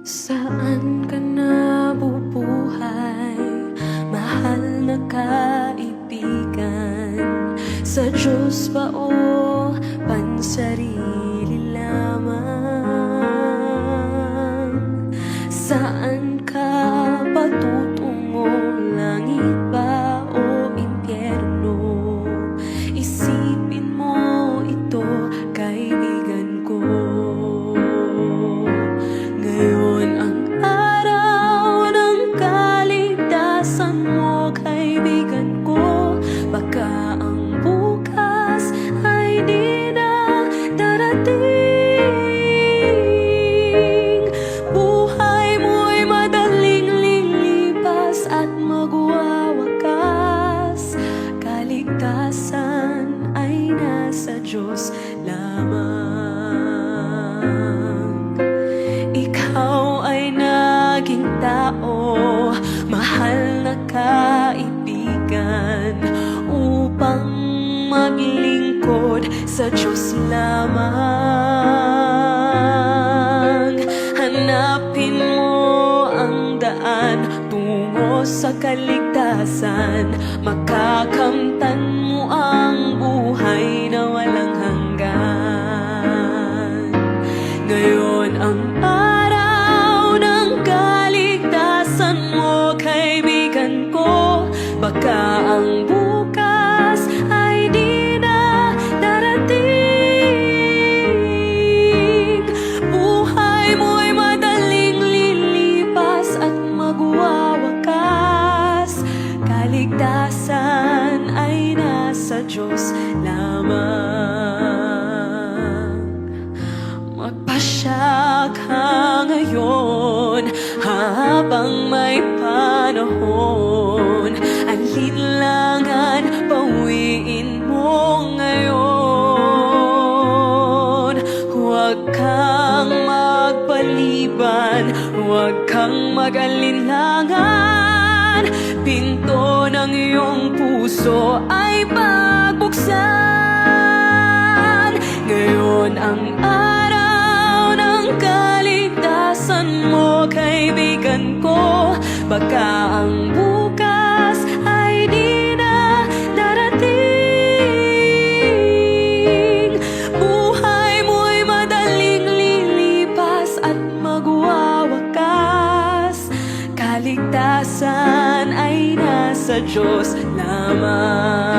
Saan ka nabubuhay, mahal na kaibigan? Sa Diyos ba o pansarili lamang? Saan ka patutungo, langit ba o impyerno? Isipin mo ito, kaibigan ko. Ngayon ang araw ng kaligtasan mo, kaibigan ko. Baka ang bukas ay di na darating. Buhay mo'y madaling lilipas at magwawakas. Kaligtasan ay nasa Diyos lamang. Ikaw ay naging tao, mahal na kaibigan, upang maglingkod sa Diyos lamang. Hanapin mo ang daan tungo sa kaligtasan, makakamtan mo ang buhay na walang hanggan. Ngayon ang araw ng kaligtasan mo, kaibigan ko. Baka ang bukas ay di na darating. Buhay mo'y madaling lilipas at magwawakas. Kaligtasan ay nasa Diyos lamang. Magpasya ka ngayon habang may panahon. Alinlangan bawiin mo ngayon. Huwag kang magpaliban, huwag kang mag-alinlangan. Pinto ng iyong puso ay pagbuksan. Ngayon ang kaligtasan mo, kaibigan ko. Baka ang bukas ay di na darating. Buhay mo'y madaling lilipas at magwawakas. Kaligtasan ay nasa Diyos lamang.